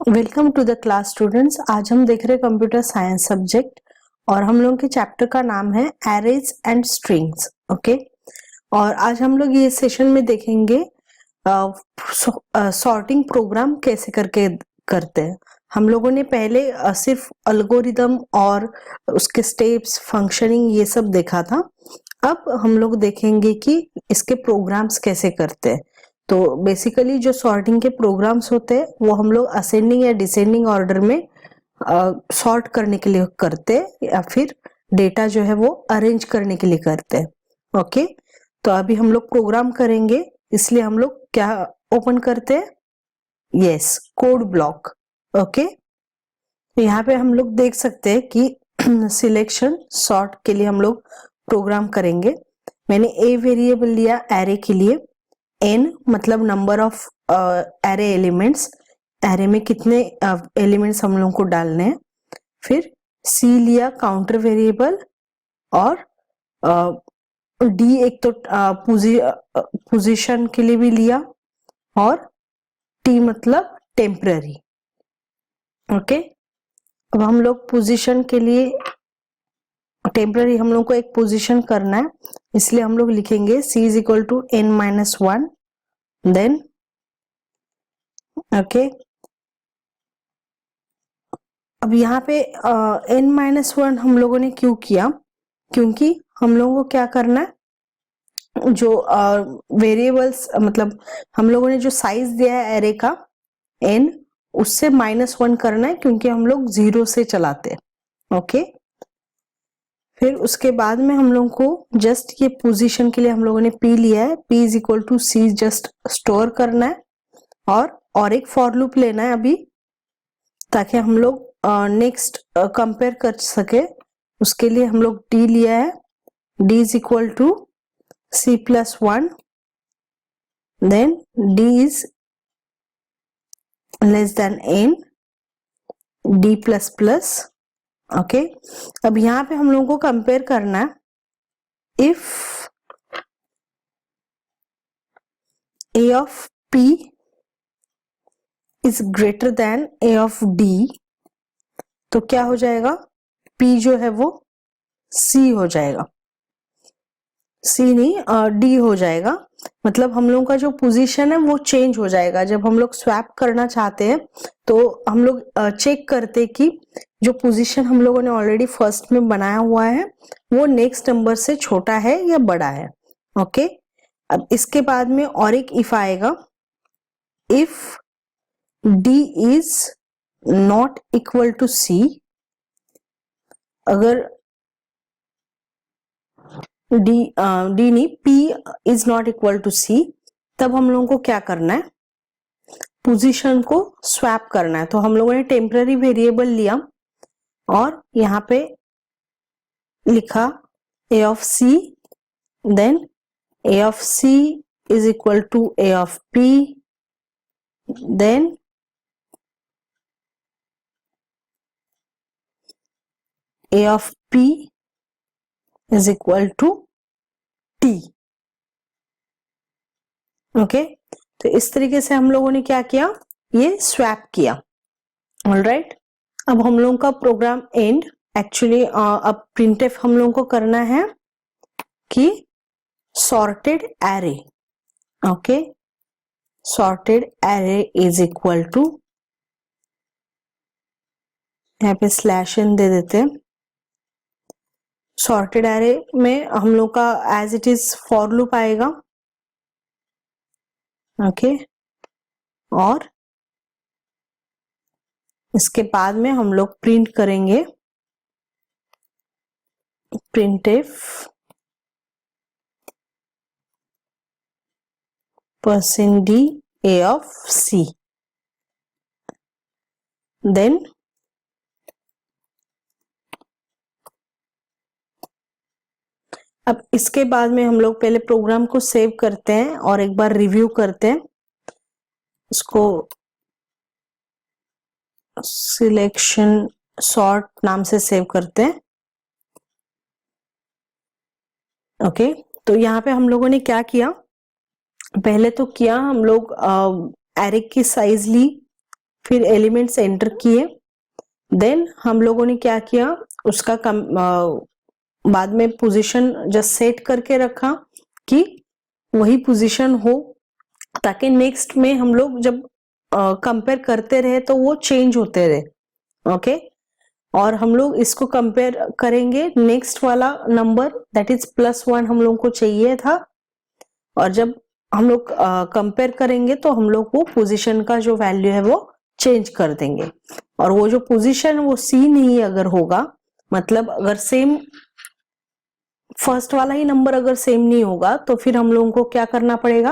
Welcome to the class students. आज हम देख रहे हैं कंप्यूटर साइंस सब्जेक्ट और हम लोगों के चैप्टर का नाम है एरेज एंड स्ट्रिंग्स। ओके, और आज हम लोग ये सेशन में देखेंगे सॉर्टिंग प्रोग्राम कैसे करते हैं। हम लोगों ने पहले सिर्फ एल्गोरिदम और उसके स्टेप्स, फंक्शनिंग ये सब देखा था। अब हम लोग देखेंगे कि इसके प्रोग्राम्स कैसे करते हैं। तो बेसिकली जो सॉर्टिंग के प्रोग्राम्स होते हैं वो हम लोग असेंडिंग या डिसेंडिंग ऑर्डर में सॉर्ट करने के लिए करते हैं या फिर डेटा जो है वो अरेंज करने के लिए करते हैं। ओके, तो अभी हम लोग प्रोग्राम करेंगे, इसलिए हम लोग क्या ओपन करते हैं, यस, कोड ब्लॉक। ओके, तो यहाँ पे हम लोग देख सकते हैं कि सिलेक्शन सॉर्ट के लिए हम लोग प्रोग्राम करेंगे। मैंने ए वेरिएबल लिया एरे के लिए, एन मतलब number of array elements, array में कितने एलिमेंट्स हम लोगों को डालने हैं। फिर सी लिया काउंटर वेरिएबल, और डी एक तो पोजीशन के लिए भी लिया, और टी मतलब टेम्पररी। ओके, अब हम लोग पोजीशन के लिए, टेम्पररी हम लोग को एक पोजीशन करना है, इसलिए हम लोग लिखेंगे c is equal to n-1, then okay. अब यहाँ पे n-1 हम लोगों ने क्यों किया, क्योंकि हम लोगों को क्या करना है, जो वेरिएबल्स मतलब हम लोगों ने जो साइज दिया है एरे का n, उससे -1 करना है, क्योंकि हम लोग 0 से चलाते हैं। ओके, फिर उसके बाद में हम लोगों को जस्ट ये पोजीशन के लिए हम लोगों ने p लिया है, p is equal to c just store करना है, और एक फॉर लूप लेना है अभी, ताकि हम लोग नेक्स्ट कंपेयर कर सके। उसके लिए हम लोग d लिया है, d is equal to c plus 1, then d is less than n, d plus plus. Okay, अब यहाँ पे हम लोगों को कंपेयर करना है, if a of p is greater than a of d, तो क्या हो जाएगा, p जो है वो c हो जाएगा, c नहीं d हो जाएगा। मतलब हम लोगों का जो पोजीशन है वो चेंज हो जाएगा। जब हम लोग स्वैप करना चाहते हैं तो हम लोग चेक करते कि जो पोजीशन हम लोगों ने ऑलरेडी फर्स्ट में बनाया हुआ है वो नेक्स्ट नंबर से छोटा है या बड़ा है। ओके, अब इसके बाद में और एक इफ आएगा, if d is not equal to c, अगर डी नहीं, p is not equal to c, तब हम लोगों को क्या करना है, पोजीशन को स्वैप करना है। तो हम लोगों ने टेम्पररी वेरिएबल लिया और यहाँ पे लिखा a of c, then a of c is equal to a of p, then a of p is equal to t। Okay, तो इस तरीके से हम लोगों ने क्या किया, ये स्वैप किया। ऑलराइट, अब हम लोगों का प्रोग्राम एंड, एक्चुअली अब प्रिंटफ हम लोगों को करना है कि sorted array. Okay, sorted array is equal to, यहाँ पे स्लैश n दे देते हैं। सॉर्टेड एरे में हम लोग का as it is for loop आएगा। ओके, और इसके बाद में हम लोग प्रिंट करेंगे printf %d a of c, then अब इसके बाद में हम लोग पहले प्रोग्राम को सेव करते हैं और एक बार रिव्यू करते हैं। इसको सिलेक्शन सॉर्ट नाम से सेव करते हैं। ओके, तो यहाँ पे हम लोगों ने क्या किया, पहले तो किया हम लोग एरे की साइज ली, फिर एलिमेंट्स एंटर किए, देन हम लोगों ने क्या किया, उसका बाद में पोजीशन जस्ट सेट करके रखा कि वही पोजीशन हो, ताकि नेक्स्ट में हम लोग जब कंपेयर करते रहे तो वो चेंज होते रहे। ओके, और हम लोग इसको कंपेयर करेंगे नेक्स्ट वाला नंबर, दैट इज +1 हम लोग को चाहिए था, और जब हम लोग कंपेयर करेंगे तो हम लोग वो पोजीशन का जो वैल्यू है वो चेंज कर देंगे। और वो जो पोजीशन वो सी नहीं अगर होगा, मतलब अगर सेम फर्स्ट वाला ही नंबर अगर सेम नहीं होगा तो फिर हम लोगों को क्या करना पड़ेगा,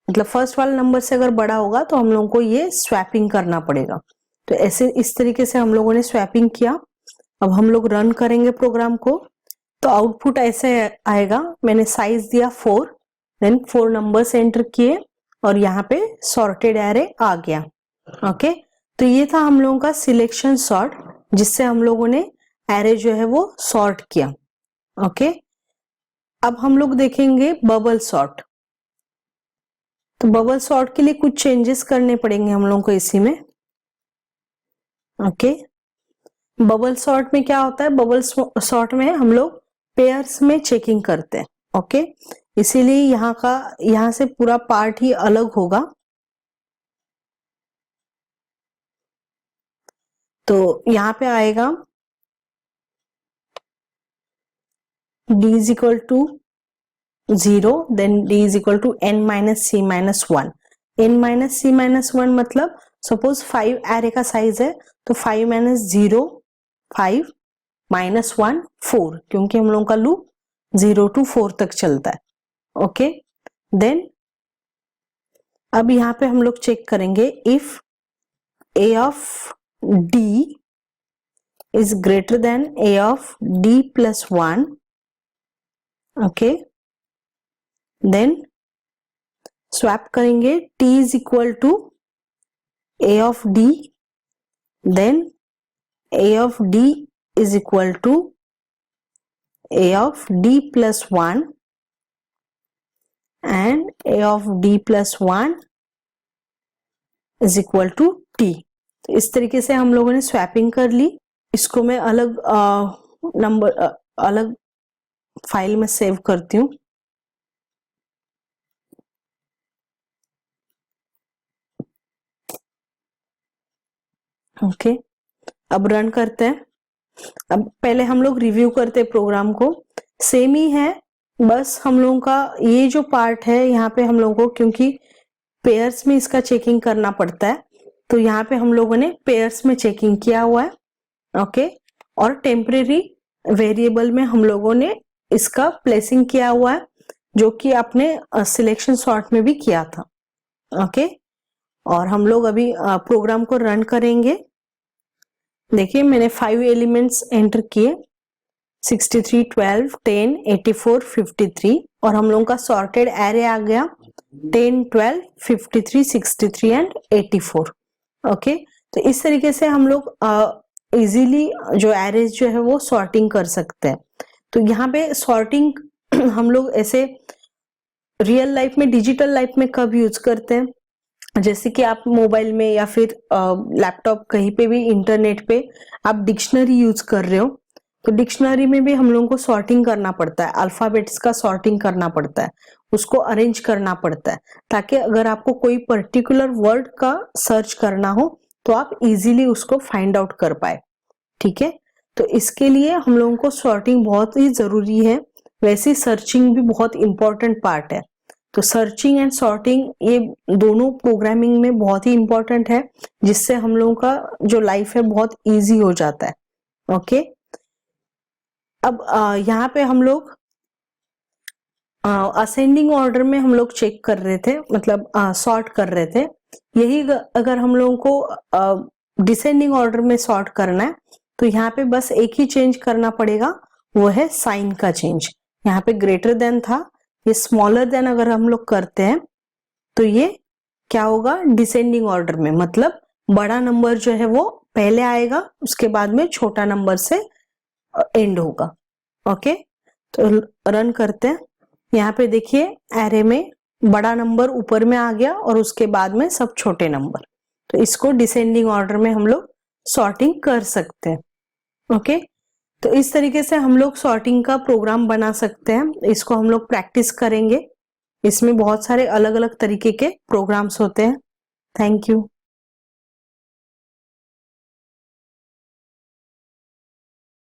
मतलब फर्स्ट वाला नंबर से अगर बड़ा होगा तो हम लोगों को ये स्वैपिंग करना पड़ेगा। तो ऐसे इस तरीके से हम लोगों ने स्वैपिंग किया। अब हम लोग रन करेंगे प्रोग्राम को, तो आउटपुट ऐसे आएगा, मैंने साइज दिया 4, देन 4 नंबर्स एंटर किए और यहाँ पे सॉर्टेड एरे आ गया। ओके, तो ये था हम लोगों का सिलेक्शन सॉर्ट, जिससे हम लोगों ने एरे जो है वो सॉर्ट किया। ओके, अब हम लोग देखेंगे बबल सॉर्ट। तो बबल सॉर्ट के लिए कुछ चेंजेस करने पड़ेंगे हम लोगों को इसी में। ओके, बबल सॉर्ट में क्या होता है, बबल सॉर्ट में हम लोग पेयर्स में चेकिंग करते हैं। ओके, इसीलिए यहाँ से पूरा पार्ट ही अलग होगा। तो यहाँ पे आएगा d is equal to 0, then d is equal to n minus c minus 1। n minus c minus 1 मतलब सपोज 5 एरे का साइज है, तो 5 minus 0 5 minus 1 4, क्योंकि हम लोगों का लूप 0 to 4 तक चलता है। ओके, देन अब यहाँ पे हम लोग चेक करेंगे if a of d is greater than a of d plus 1। Okay, then swap करेंगे t is equal to a of d, then a of d is equal to a of d plus 1 and a of d plus 1 is equal to t। तो इस तरीके से हम लोगों ने swapping कर ली। इसको मैं अलग नंबर अलग फाइल में सेव करती हूँ। ओके, अब रन करते हैं। अब पहले हम लोग रिव्यू करते हैं प्रोग्राम को, सेम ही है, बस हम लोगों का ये जो पार्ट है यहाँ पे हम लोगों को, क्योंकि पेयर्स में इसका चेकिंग करना पड़ता है, तो यहाँ पे हम लोगों ने पेयर्स में चेकिंग किया हुआ है। ओके, और टेम्परेरी वेरिएबल में हम लोगों ने इसका प्लेसिंग किया हुआ है, जो कि आपने सिलेक्शन सॉर्ट में भी किया था। ओके, और हम लोग अभी प्रोग्राम को रन करेंगे। देखिए मैंने 5 एलिमेंट्स एंटर किए, 63 12 10 84 53, और हम लोगों का सॉर्टेड एरे आ गया 10 12 53 63 एंड 84। ओके, तो इस तरीके से हम लोग इजीली जो एरेज जो है वो सॉर्टिंग कर सकते हैं। तो यहाँ पे सॉर्टिंग हम लोग ऐसे रियल लाइफ में, डिजिटल लाइफ में कब यूज करते हैं, जैसे कि आप मोबाइल में या फिर लैपटॉप कहीं पे भी इंटरनेट पे आप डिक्शनरी यूज कर रहे हो, तो डिक्शनरी में भी हम लोगों को सॉर्टिंग करना पड़ता है, अल्फाबेट्स का सॉर्टिंग करना पड़ता है, उसको अरेंज करना पड़ता है, ताकि अगर आपको कोई पर्टिकुलर वर्ड का सर्च करना हो तो आप इजीली उसको फाइंड आउट कर पाए। ठीक है, तो इसके लिए हम लोगों को सॉर्टिंग बहुत ही जरूरी है। वैसे सर्चिंग भी बहुत इंपॉर्टेंट पार्ट है। तो सर्चिंग एंड सॉर्टिंग ये दोनों प्रोग्रामिंग में बहुत ही इंपॉर्टेंट है, जिससे हम लोगों का जो लाइफ है बहुत इजी हो जाता है। ओके, अब यहाँ पे हम लोग असेंडिंग ऑर्डर में हम लोग चेक कर रहे थे, मतलब सॉर्ट कर रहे थे। यही अगर हम लोगों को डिसेंडिंग ऑर्डर में सॉर्ट करना है, तो यहाँ पे बस एक ही चेंज करना पड़ेगा, वो है साइन का चेंज। यहाँ पे ग्रेटर देन था, ये स्मॉलर देन अगर हम लोग करते हैं तो ये क्या होगा, डिसेंडिंग ऑर्डर में, मतलब बड़ा नंबर जो है वो पहले आएगा, उसके बाद में छोटा नंबर से एंड होगा। ओके, तो रन करते हैं। यहाँ पे देखिए एरे में बड़ा नंबर ऊपर में आ गया और उसके बाद में सब छोटे नंबर। तो इसको डिसेंडिंग ऑर्डर में हम लोग सॉर्टिंग कर सकते हैं। ओके, तो इस तरीके से हम लोग सॉर्टिंग का प्रोग्राम बना सकते हैं। इसको हम लोग प्रैक्टिस करेंगे। इसमें बहुत सारे अलग अलग तरीके के प्रोग्राम्स होते हैं। Thank you.